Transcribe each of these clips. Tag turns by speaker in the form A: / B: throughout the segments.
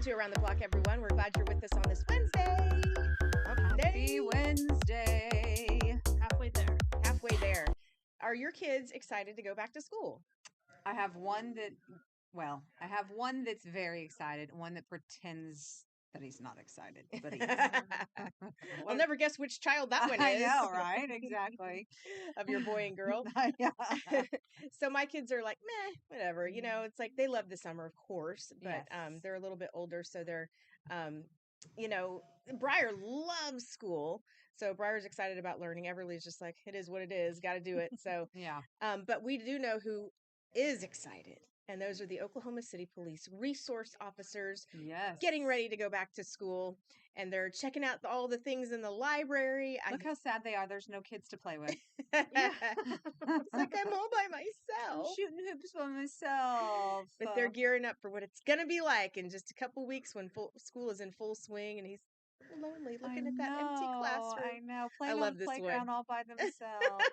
A: to Around the Block, everyone. We're glad you're with us on this Wednesday.
B: Happy Wednesday.
C: Halfway there.
A: Halfway there. Are your kids excited to go back to school?
B: I have one that's very excited, one that pretends that he's not excited, but he is.
A: I'll never guess which child that one
B: I
A: is.
B: know, right? Exactly.
A: Of your boy and girl.
B: Yeah.
A: So my kids are like, meh, whatever. You know, it's like they love the summer, of course, but
B: Yes.
A: they're a little bit older, so they're, you know, Briar loves school. So Briar's excited about learning. Everly's just like, it is what it is. Got to do it. So,
B: Yeah.
A: but we do know who is excited. And those are the Oklahoma City Police resource officers
B: Yes.
A: getting ready to go back to school. And they're checking out all the things in the library.
B: Look how sad they are. There's no kids to play with.
A: It's like I'm all by
B: I'm
A: myself.
B: shooting hoops by myself.
A: But they're gearing up for what it's going to be like in just a couple weeks when school is in full swing and he's lonely looking at that empty classroom.
B: I know. Playing
A: love
B: on
A: this
B: the playground
A: one.
B: all by themselves.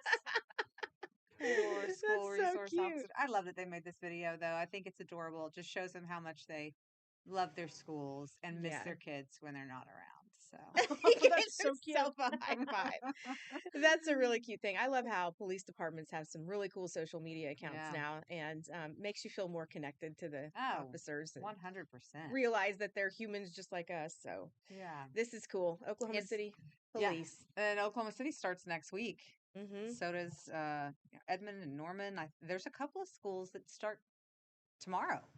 B: Poor school
A: That's so
B: resource
A: cute.
B: officer. I love that they made this video, though. I think it's adorable. It just shows them how much they love their schools and miss
A: Yeah.
B: their kids when they're not around. So
A: He
C: That's
A: gives
C: so cute.
A: himself a high five. That's a really cute thing. I love how police departments have some really cool social media accounts
B: Yeah.
A: now, and makes you feel more connected to the
B: Oh,
A: officers and
B: 100%.
A: realize that they're humans just like us. So
B: Yeah.
A: this is cool. Oklahoma
B: It's-
A: City
B: yeah.
A: Police.
B: And Oklahoma City starts next week.
A: Mm-hmm.
B: So does Edmond and Norman. There's a couple of schools that start tomorrow.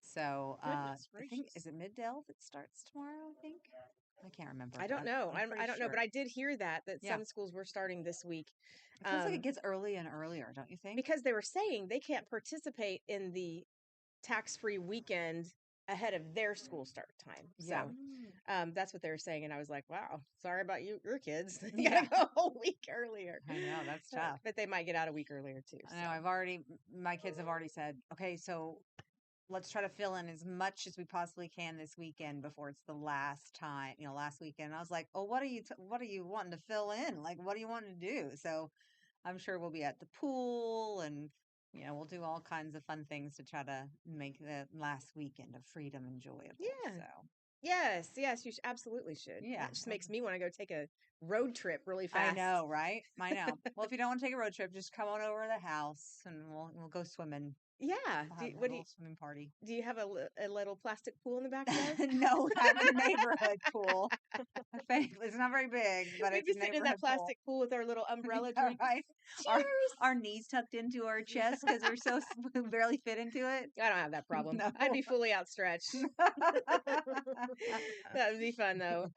B: So
C: Goodness
B: I think,
C: gracious.
B: is it Middale that starts tomorrow? I think. I can't remember.
A: I don't know.
B: I'm pretty
A: I don't know, but
B: sure.
A: I did hear that
B: Yeah.
A: some schools were starting this week.
B: It feels like
A: Um,
B: it gets early and earlier, don't you think?
A: because they were saying they can't participate in the tax-free weekend ahead of their school start time.
B: Yeah.
A: So that's what they were saying, and I was like, "Wow, sorry about your kids. You
B: Yeah.
A: gotta go a week earlier."
B: I know, that's tough.
A: But they might get out a week earlier too.
B: I know. My kids have already said, okay, so let's try to fill in as much as we possibly can this weekend before it's the last time, last weekend. I was like, oh, what are you wanting to fill in? Like, what do you want to do? So I'm sure we'll be at the pool and, we'll do all kinds of fun things to try to make the last weekend of freedom enjoyable.
A: Yeah.
B: So
A: Yes, you absolutely should.
B: Yeah.
A: It just makes me want to go take a road trip really fast.
B: I know, right? I know. Well, if you don't want to take a road trip, just come on over to the house and we'll go swimming.
A: Yeah.
B: We'll have a little swimming party.
A: Do you have a little plastic pool in the backyard?
B: No, I have a neighborhood pool. It's not very big, but
A: We'd
B: it's
A: be
B: a
A: sitting in
B: neighborhood
A: that plastic pool with our little umbrella
B: pool.
A: drink.
B: Right?
A: Cheers!
B: Our knees tucked into our chest because we barely fit into it.
A: I don't have that problem.
B: No.
A: I'd be fully outstretched. That would be fun, though.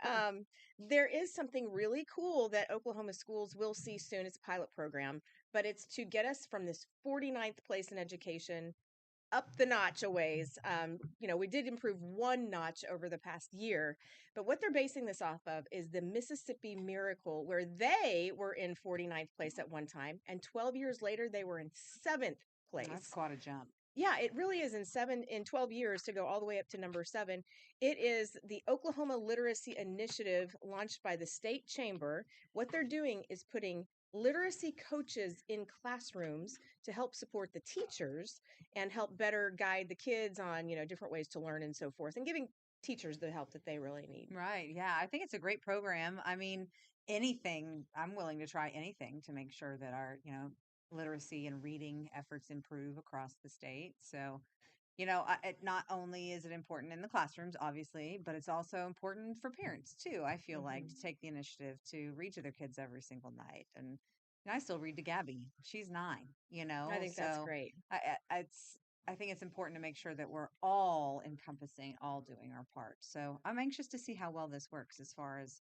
A: There is something really cool that Oklahoma schools will see soon. It's a pilot program, but it's to get us from this 49th place in education up the notch a ways. We did improve one notch over the past year, but what they're basing this off of is the Mississippi Miracle, where they were in 49th place at one time, and 12 years later, they were in 7th place.
B: That's quite a jump.
A: Yeah, it really is in 12 years to go all the way up to number 7. It is the Oklahoma Literacy Initiative launched by the state chamber. What they're doing is putting literacy coaches in classrooms to help support the teachers and help better guide the kids on, different ways to learn and so forth, and giving teachers the help that they really need.
B: Right. Yeah. I think it's a great program. I mean, I'm willing to try anything to make sure that our, literacy and reading efforts improve across the state. So, not only is it important in the classrooms, obviously, but it's also important for parents too. I feel like to take the initiative to read to their kids every single night. And I still read to Gabby. She's 9,
A: I think that's great.
B: I think it's important to make sure that we're all encompassing, all doing our part. So I'm anxious to see how well this works as far as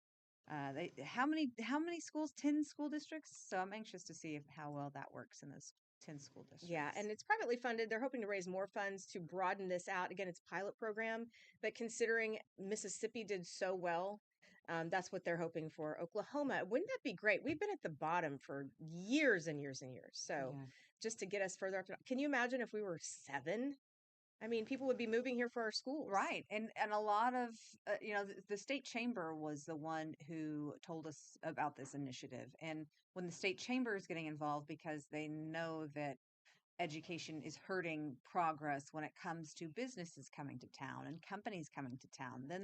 B: how many schools? 10 school districts. So I'm anxious to see how well that works in those 10 school districts.
A: Yeah, and it's privately funded. They're hoping to raise more funds to broaden this out. Again, it's a pilot program, but considering Mississippi did so well, that's what they're hoping for. Oklahoma, wouldn't that be great? We've been at the bottom for years and years and years. So just to get us further up, can you imagine if we were 7? I mean, people would be moving here for our schools.
B: Right. And a lot of, the state chamber was the one who told us about this initiative. And when the state chamber is getting involved, because they know that education is hurting progress when it comes to businesses coming to town and companies coming to town, then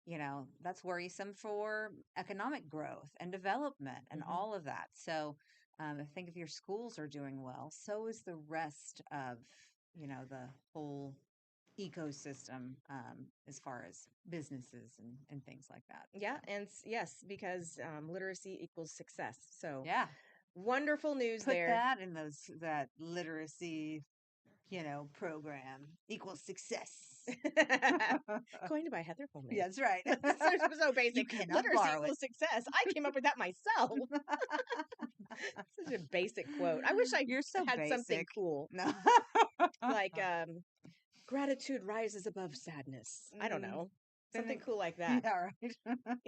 A: Yeah.
B: that's worrisome for economic growth and development and
A: Hmm.
B: all of that. So I think if your schools are doing well, so is the rest of, the whole ecosystem, as far as businesses and things like that.
A: Yeah,
B: So,
A: and yes, because literacy equals success. So
B: yeah,
A: wonderful news
B: put
A: there.
B: that in that literacy, program equals success.
A: Coined by Heather Holman.
B: That's right.
A: So
B: You
A: basic.
B: cannot
A: Literacy
B: borrow it.
A: equals success. I came up with that myself. Such a basic quote. I wish I
B: You're so
A: had something
B: basic.
A: cool
B: No.
A: like gratitude rises above sadness. I don't
B: Mm,
A: know.
B: then
A: Something cool like that.
B: yeah,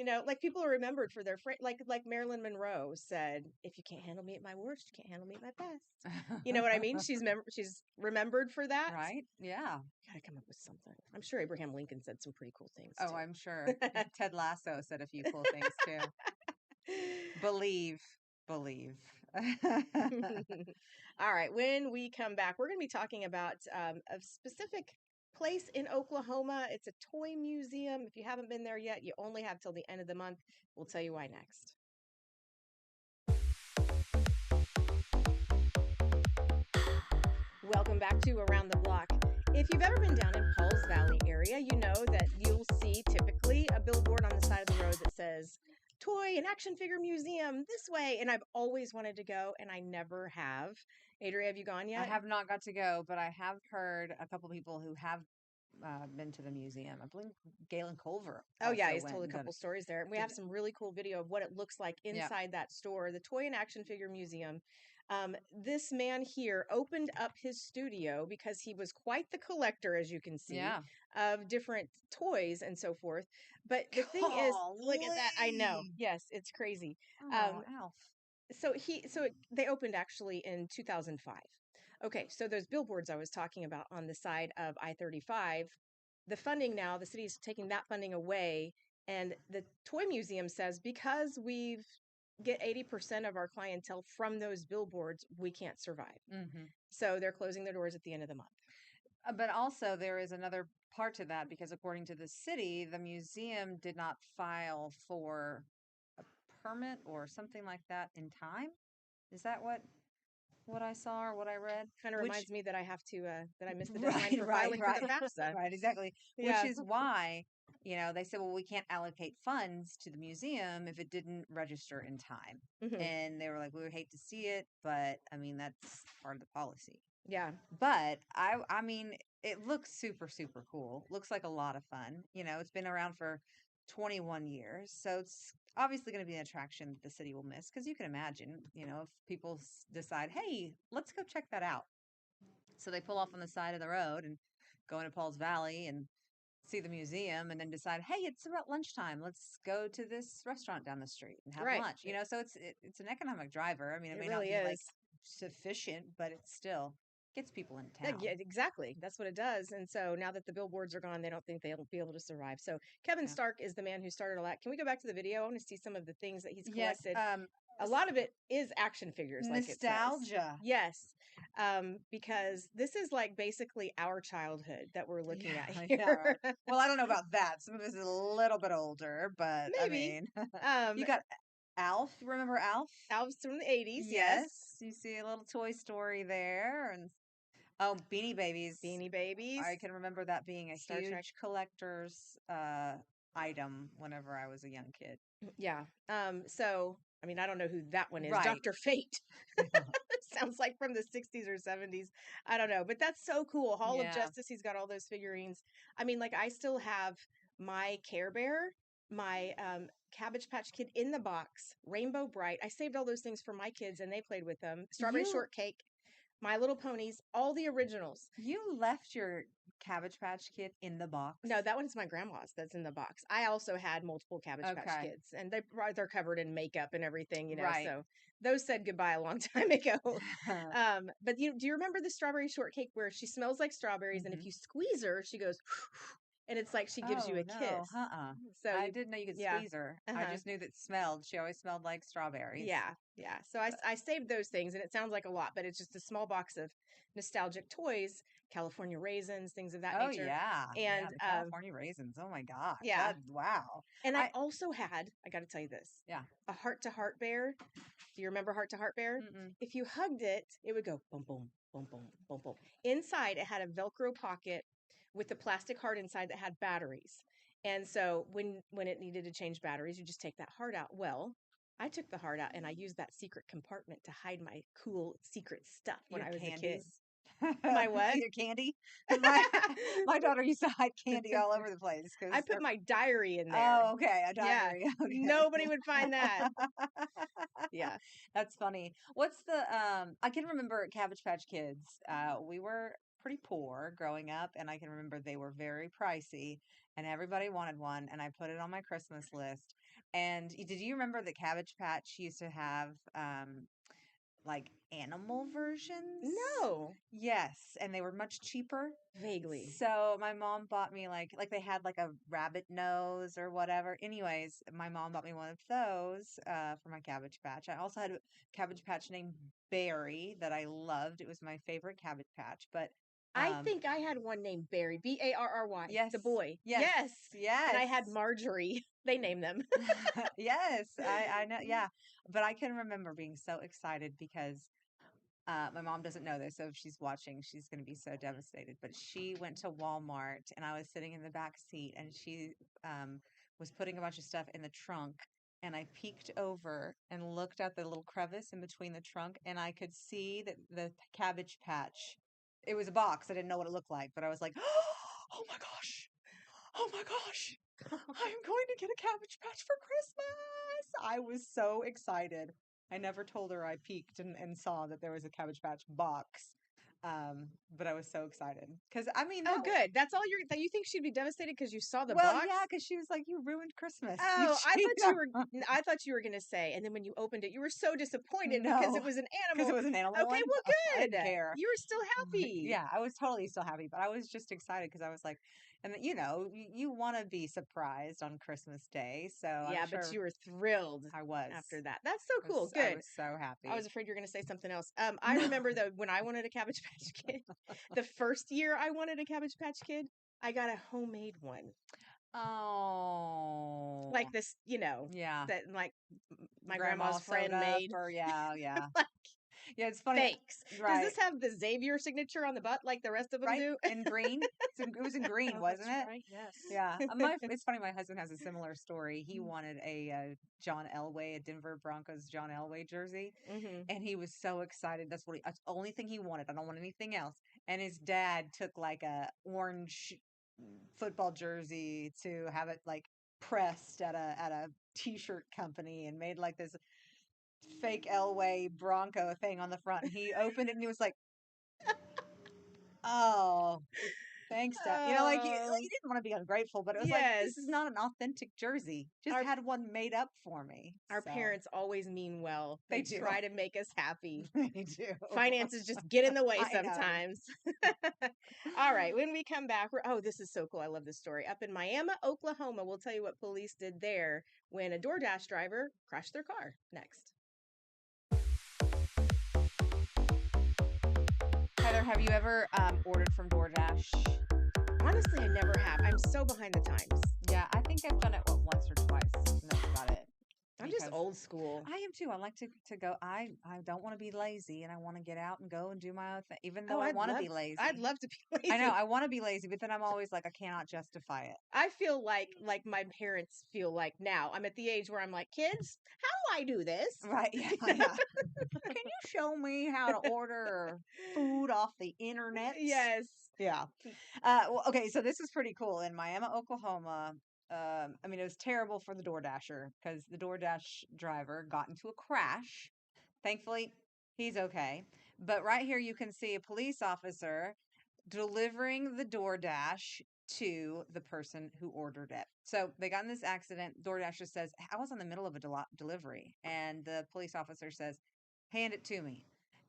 B: right.
A: Like people are remembered for their like Marilyn Monroe said, if you can't handle me at my worst, you can't handle me at my best. You know what I mean? She's remembered for that.
B: Right? Yeah.
A: Gotta come up with something. I'm sure Abraham Lincoln said some pretty cool things
B: Oh, I'm sure.
A: too.
B: Ted Lasso said a few cool things too. Believe, believe.
A: All right. When we come back, we're going to be talking about a specific place in Oklahoma. It's a toy museum. If you haven't been there yet, you only have till the end of the month. We'll tell you why next. Welcome back to Around the Block. If you've ever been down in Pauls Valley area, you know that you'll see typically a billboard on the side of the road that says Toy and Action Figure Museum this way. And I've always wanted to go and I never have. Adria, have you gone
B: I
A: yet?
B: have not got to go, but I have heard a couple people who have been to the museum. I believe Galen Culver
A: Oh yeah,
B: also
A: he's
B: went
A: told a
B: and done
A: couple
B: it.
A: stories there. And we have
B: Did
A: some really cool video of what it looks like
B: yeah,
A: inside that store, the Toy and Action Figure Museum. This man here opened up his studio because he was quite the collector, as you can see,
B: yeah.
A: of different toys and so forth. But the thing is, look at that. I know.
B: Golly.
A: Yes, it's crazy.
B: Oh,
A: Um,
B: Alf.
A: they opened actually in 2005. Okay, so those billboards I was talking about on the side of I-35, the funding now, the city is taking that funding away, and the toy museum says because we've get 80% of our clientele from those billboards, we can't survive.
B: Hmm.
A: So they're closing their doors at the end of the month.
B: But also, there is another part to that because, according to the city, the museum did not file for a permit or something like that in time. Is that what I saw or what I read?
A: Kind of
B: Which
A: reminds me that I have to that I missed the deadline
B: right,
A: for
B: right,
A: filing for the
B: right,
A: FAFSA.
B: right, exactly. Which
A: Yeah.
B: is why, they said, well, we can't allocate funds to the museum if it didn't register in time.
A: Hmm.
B: And they were like, we would hate to see it, but I mean, that's part of the policy.
A: Yeah.
B: But I mean, it looks super, super cool. Looks like a lot of fun. It's been around for 21 years. So it's obviously going to be an attraction that the city will miss because you can imagine, if people decide, hey, let's go check that out. So they pull off on the side of the road and go into Paul's Valley and see the museum and then decide, hey, it's about lunchtime. Let's go to this restaurant down the street and have
A: Right.
B: lunch. So it's an economic driver. I mean, it
A: It
B: may not
A: really
B: be like
A: is.
B: sufficient, but it still gets people in
A: Yeah,
B: town.
A: yeah, exactly. That's what it does. And so now that the billboards are gone, they don't think they'll be able to survive. So Kevin
B: Yeah.
A: Stark is the man who started all that. Can we go back to the video? I want to see some of the things that he's
B: Yes.
A: collected. A lot of it is action figures, like it says.
B: Nostalgia.
A: Yes. Because this is like basically our childhood that we're looking at
B: Yeah,
A: here.
B: right. Well, I don't know about that. Some of us is a little bit older, but I
A: Maybe.
B: mean,
A: Um,
B: you got Alf. Remember Alf?
A: Alves from the 80s, yes.
B: Yes. You see a little Toy Story there, and Beanie Babies.
A: Beanie Babies.
B: I can remember that being a
A: Star Trek.
B: huge collector's item whenever I was a young kid.
A: Yeah. So, I mean, I don't know who that one is.
B: Right.
A: Dr. Fate. Sounds like from the 60s or 70s. I don't know, but that's so cool. Hall of
B: Yeah.
A: Justice, he's got all those figurines. I mean, like I still have my Care Bear, my Cabbage Patch Kid in the box, Rainbow Bright. I saved all those things for my kids and they played with them. Strawberry
B: You
A: Shortcake, My Little Ponies, all the originals.
B: you left your Cabbage Patch Kid in the box?
A: No, that one's my grandma's. That's in the box. I also had multiple Cabbage Patch
B: Okay.
A: Kids, and they're covered in makeup and everything,
B: Right.
A: So those said goodbye a long time ago. But do you remember the Strawberry Shortcake where she smells like strawberries, and if
B: Mhm.
A: you squeeze her, she goes, and it's like she gives you
B: Oh
A: a
B: no,
A: kiss.
B: uh-uh.
A: So
B: I
A: you,
B: didn't know you could
A: yeah,
B: squeeze her. I
A: uh-huh.
B: just knew that smelled. She always smelled like strawberries.
A: Yeah, yeah. So I saved those things, and it sounds like a lot, but it's just a small box of nostalgic toys, California raisins, things of that
B: Oh
A: nature.
B: yeah. Yeah,
A: And
B: the California raisins. Oh my gosh.
A: yeah,
B: That wow.
A: and I
B: I
A: also had, I got to tell you this,
B: yeah.
A: a heart to heart bear. Do you remember heart to heart bear?
B: Mm-mm.
A: If you hugged it, it would go boom, boom, boom, boom, boom, boom. Inside, it had a Velcro pocket with a plastic heart inside that had batteries. And so when it needed to change batteries, you just take that heart out. Well, I took the heart out and I used that secret compartment to hide my cool secret stuff when
B: Your
A: I was a kid.
B: candies.
A: My what?
B: Your candy. My my daughter used to hide candy all over the place
A: I
B: because
A: put my diary in there.
B: oh, okay, a
A: Yeah.
B: diary. Okay.
A: Nobody would find that. Yeah.
B: That's funny. What's the I can remember at Cabbage Patch Kids, we were pretty poor growing up and I can remember they were very pricey and everybody wanted one and I put it on my Christmas list. And did you remember that Cabbage Patch used to have like animal versions?
A: No.
B: Yes, and they were much cheaper.
A: Vaguely.
B: So my mom bought me like they had like a rabbit nose or whatever. Anyways, my mom bought me one of those for my Cabbage Patch. I also had a Cabbage Patch named Barry that I loved. It was my favorite Cabbage Patch. But
A: I
B: um,
A: think I had one named Barry, Barry,
B: yes,
A: the boy.
B: yes,
A: Yes. And
B: yes,
A: I had Marjorie. They named them.
B: yes. I know. Yeah, but I can remember being so excited because my mom doesn't know this, so if she's watching, she's going to be so devastated. But she went to Walmart, and I was sitting in the back seat, and she was putting a bunch of stuff in the trunk. And I peeked over and looked at the little crevice in between the trunk, and I could see that the Cabbage Patch. It was a box. I didn't know what it looked like, but I was like, "Oh my gosh! Oh my gosh! I am going to get a Cabbage Patch for Christmas!" I was so excited. I never told her I peeked and saw that there was a Cabbage Patch box. But I was so excited because I mean
A: Oh,
B: that.
A: good. That's all you're that you think she'd be devastated because you saw the
B: Well,
A: box?
B: yeah, because she was like, "You ruined Christmas." You
A: Oh,
B: cheated.
A: I thought you were gonna say, and then when you opened it, you were so disappointed because it
B: No,
A: was an
B: because it
A: animal.
B: was an animal
A: Okay,
B: one.
A: well,
B: I
A: good.
B: didn't care.
A: You were still happy.
B: Yeah, I was totally still happy, but I was just excited because I was like, and you know, you want to be surprised on Christmas Day, so I'm
A: Yeah, but
B: sure
A: you were thrilled
B: I was.
A: after that. That's so cool.
B: I
A: Good.
B: was so
A: I
B: happy.
A: was afraid you were going to say something else. I remember though when I wanted a Cabbage Patch Kid, the first year I wanted a Cabbage Patch Kid, I got a homemade one.
B: Oh,
A: Like this,
B: yeah.
A: that like my
B: Grandma
A: grandma's
B: sewed
A: friend
B: up
A: made.
B: or yeah, yeah.
A: Like,
B: Yeah, it's funny.
A: thanks. Does
B: Right.
A: this have the Xavier signature on the butt like the rest of them
B: Right?
A: do?
B: In green. It was in green,
A: Oh,
B: wasn't
A: that's
B: it?
A: right. Yes.
B: Yeah. It's funny my husband has a similar story. He wanted a John Elway, a Denver Broncos John Elway jersey,
A: Hmm.
B: and he was so excited. That's the only thing he wanted. I don't want anything else. And his dad took like a orange football jersey to have it like pressed at a t-shirt company and made like this fake Elway Bronco thing on the front. And he opened it and he was like, "Oh, thanks, Dad." Like
A: Oh,
B: you didn't want to be ungrateful, but it was like
A: yes.
B: this is not an authentic jersey. Just
A: Our
B: had one made up for me.
A: our
B: So
A: parents always mean well.
B: they
A: They
B: do.
A: try to make us happy.
B: They do.
A: Finances just get in the way
B: I know.
A: sometimes. All right, when we come back, this is so cool. I love this story. Up in Miami, Oklahoma, we'll tell you what police did there when a DoorDash driver crashed their car. Next.
B: Heather, have you ever ordered from DoorDash?
A: Honestly, I never have. I'm so behind the times.
B: Yeah, I think I've done it once or twice, and that's about it.
A: I'm just
B: Because
A: old school.
B: I am too. I like to go. I don't want to be lazy, and I want to get out and go and do my own thing, even though
A: Oh,
B: I want to be lazy.
A: I'd love to be
B: I know
A: lazy.
B: I want to be lazy, but then I'm always like I cannot justify it.
A: I feel like my parents feel like now. I'm at the age where I'm like, kids, how do I do this?
B: Right? Yeah. Yeah. Can you show me how to order food off the internet?
A: Yes.
B: Yeah. Well, okay, so this is pretty cool. In Miami, Oklahoma, I mean, it was terrible for the DoorDasher because the DoorDash driver got into a crash. Thankfully, he's okay. But right here, you can see a police officer delivering the DoorDash to the person who ordered it. So they got in this accident. DoorDasher says, I was in the middle of a delivery. And the police officer says, hand it to me.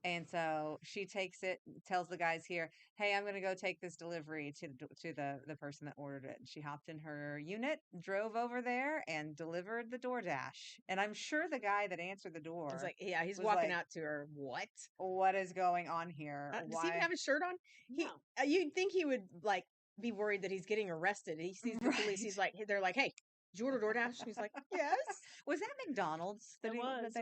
B: And so she takes it, tells the guys here, "Hey, I'm gonna go take this delivery to the person that ordered it." And she hopped in her unit, drove over there, and delivered the DoorDash. And I'm sure the guy that answered the
A: It's
B: door
A: like, yeah, he's
B: was
A: walking
B: like,
A: out to her. What?
B: "What is going on here?
A: Does he even
B: Why?"
A: have a shirt on? He,
C: No.
A: you'd think he would like be worried that he's getting arrested. He sees the police.
B: Right.
A: He's like, they're like, "Hey, did you order DoorDash?" He's like, "Yes."
B: Was that McDonald's that they
C: It
B: ordered? That's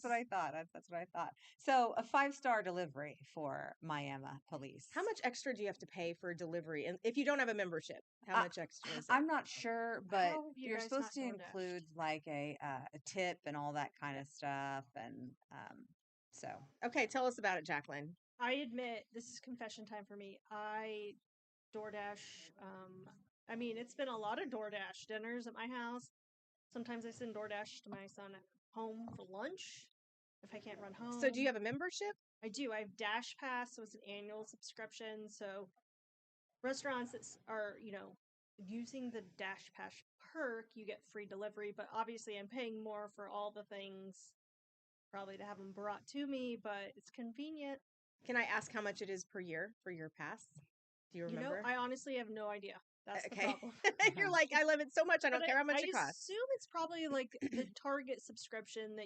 B: what
C: was.
B: I thought. That's what I thought. So a 5-star delivery for Miami police.
A: How much extra do you have to pay for a delivery? And if you don't have a membership, how
B: I-
A: much extra is it?
B: I'm not sure, but
C: How have you
B: you're
C: guys
B: supposed
C: not
B: to
C: DoorDashed?
B: include like a tip and all that kind of stuff, and so
A: Okay, tell us about it, Jacqueline.
C: I admit, this is confession time for me. I DoorDash. I mean, it's been a lot of DoorDash dinners at my house. Sometimes I send DoorDash to my son at home for lunch if I can't run home.
A: So, do you have a membership?
C: I do. I have Dash Pass, so it's an annual subscription. So restaurants that are, using the Dash Pass perk, you get free delivery. But obviously, I'm paying more for all the things, probably to have them brought to me. But it's convenient.
A: Can I ask how much it is per year for your pass? Do you remember?
C: I honestly have no idea. That's the
A: okay.
C: problem.
A: You're like, I love it so much, I don't
C: But
A: care how much
C: I
A: it costs.
C: assume it's probably like the Target subscription that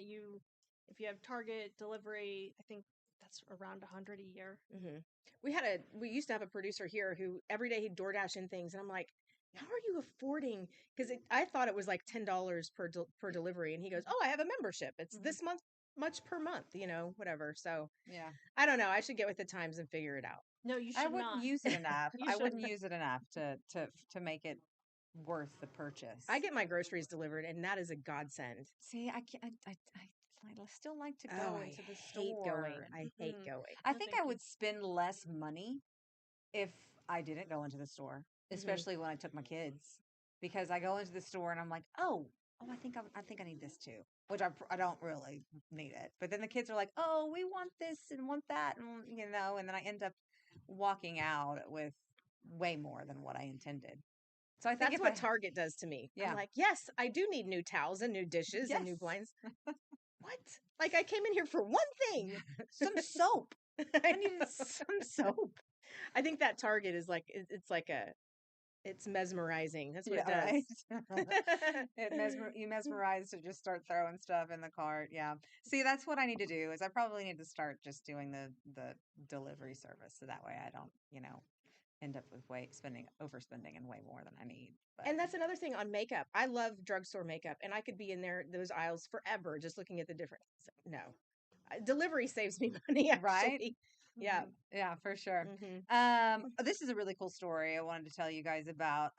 C: if you have Target delivery, I think that's around $100 a year.
A: Mm-hmm. We used to have a producer here who every day he'd DoorDash in things, and I'm like, how are you affording? Because I thought it was like $10 per delivery, and he goes, "Oh, I have a membership. It's this month, much per month, whatever." So
B: yeah,
A: I don't know. I should get with the times and figure it out.
C: No, you should
B: I wouldn't
C: not.
B: use it enough.
C: You
B: I wouldn't
C: shouldn't.
B: use it enough to make it worth the purchase.
A: I get my groceries delivered, and that is a godsend.
B: See, I can't. I still like to go
A: Oh,
B: into the
A: I hate
B: store.
A: going. I hate going.
B: I
C: No,
B: think
C: thank
B: I
C: you.
B: would spend less money if I didn't go into the store, especially when I took my kids, because I go into the store and I'm like, oh, I think I need this too, which I don't really need it. But then the kids are like, oh, we want this and want that, and and then I end up walking out with way more than what I intended. So I think
A: That's what Target does to me.
B: Yeah.
A: I'm like, yes, I do need new towels and new dishes and new
B: Yes.
A: blinds. What? Like I came in here for one thing.
B: some soap.
A: I
B: I needed some soap.
A: I think that Target is like it's mesmerizing. That's what it
B: Yeah,
A: does.
B: right. You mesmerized to just start throwing stuff in the cart. Yeah. See, that's what I need to do. Is I probably need to start just doing the delivery service, so that way I don't, end up with overspending and way more than I need. But
A: And that's another thing on makeup. I love drugstore makeup, and I could be in those aisles forever just looking at the different. No, delivery saves me money. Actually,
B: right?
A: yeah,
B: Yeah, for sure.
A: mm-hmm.
B: This is a really cool story I wanted to tell you guys about.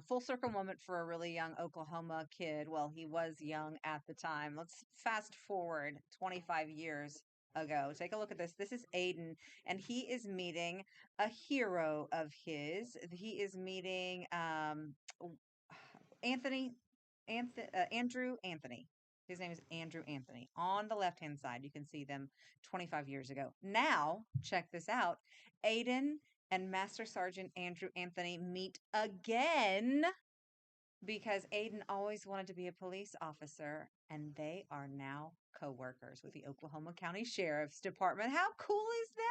B: Full circle moment for a really young Oklahoma kid. Well, he was young at the time. Let's fast forward 25 years ago. Take a look at this. This is Aiden, and he is meeting a hero of his. He is meeting Andrew Anthony. His name is Andrew Anthony. On the left-hand side, you can see them 25 years ago. Now, check this out. Aiden and Master Sergeant Andrew Anthony meet again because Aiden always wanted to be a police officer, and they are now co-workers with the Oklahoma County Sheriff's Department. How cool is that?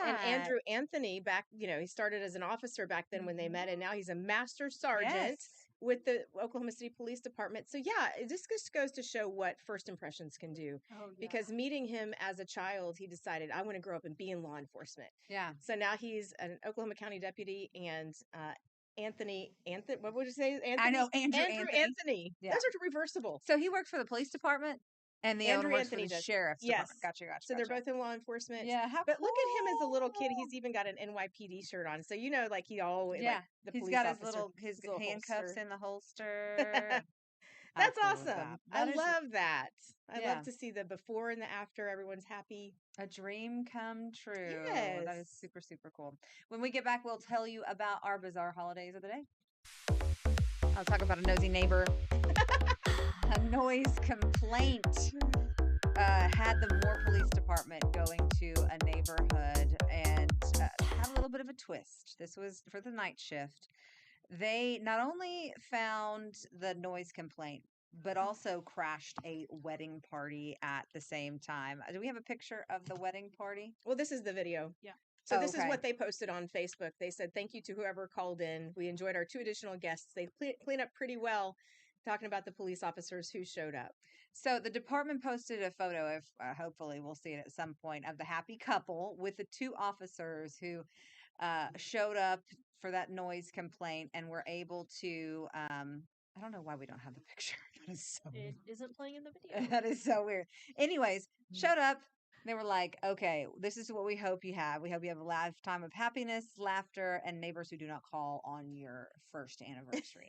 A: And Andrew Anthony he started as an officer back then when they met, and now he's a master sergeant.
B: Yes.
A: With the Oklahoma City Police Department. So yeah, this just goes to show what first impressions can do.
C: Oh, yeah.
A: Because meeting him as a child, he decided, I want to grow up and be in law enforcement.
B: Yeah.
A: So now he's an Oklahoma County deputy, and Anthony, what would you say? Anthony?
B: I know, Andrew
A: Anthony.
B: Yeah.
A: Those are reversible.
B: So he works for the police department, and the
A: Andrew
B: owner works
A: Anthony
B: for the
A: does.
B: sheriff's
A: Yes.
B: department. Gotcha.
A: So they're both in law enforcement.
B: Yeah, how
A: But look at him as a little kid.
B: cool.
A: He's even got an NYPD shirt on. So like he always
B: Yeah.
A: like the
B: He's
A: police
B: got
A: officer,
B: his
A: little
B: handcuffs
A: holster.
B: in the holster.
A: That's
B: How cool is
A: awesome.
B: that?
A: I
B: That is
A: love that. I
B: Yeah.
A: love to see the before and the after. Everyone's happy.
B: a dream come true.
A: Yes.
B: That is super, super cool. When we get back, we'll tell you about our bizarre holidays of the day. I'll talk about a nosy neighbor. A noise complaint had the Moore Police Department going to a neighborhood and had a little bit of a twist. This was for the night shift. They not only found the noise complaint but also crashed a wedding party at the same time. Do we have a picture of the wedding party?
A: Well, this is the video.
C: Yeah.
A: So
B: Oh,
A: this is
B: okay.
A: what they posted on Facebook. They said, "Thank you to whoever called in. We enjoyed our 2 additional guests. They clean up pretty well," talking about the police officers who showed up.
B: So the department posted a photo of, hopefully we'll see it at some point, of the happy couple with the 2 officers who showed up for that noise complaint and were able to. I don't know why we don't have the picture. That is so
C: It
B: weird.
C: isn't playing in the video.
B: That is so weird. Anyways, showed up. They were like, okay, this is what we hope you have. We hope you have a lifetime of happiness, laughter, and neighbors who do not call on your first anniversary.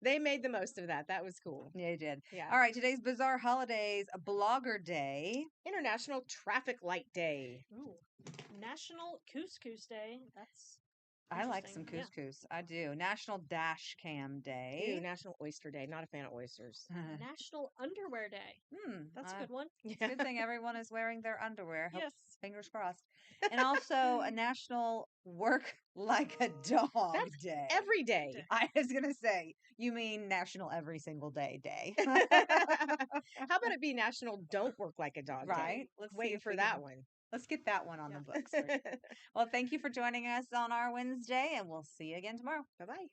A: They made the most of that. That was cool.
B: Yeah, you did.
A: Yeah.
B: All right, today's bizarre holidays, Blogger Day.
A: International Traffic Light Day.
C: Ooh. National Couscous Day. That's
B: I like some
C: interesting,
B: couscous. I do. National Dash Cam
A: Ew,
B: Day.
A: National Oyster Day. Not a fan of oysters.
C: National Underwear Day. That's a good one.
B: It's a good thing everyone is wearing their underwear. Hope,
C: Yes.
B: fingers crossed. And also a National Work Like a Dog
A: That's
B: Day.
A: Every day.
B: I was going to say, you mean National Every Single Day Day.
A: How about it be National Don't Work Like a Dog Day?
B: Right. Let's see
A: Waiting
B: if
A: for
B: we
A: that
B: can-
A: one.
B: Let's get that one on
C: Yeah.
B: the books. Well, thank you for joining us on our Wednesday, and we'll see you again tomorrow.
A: Bye-bye.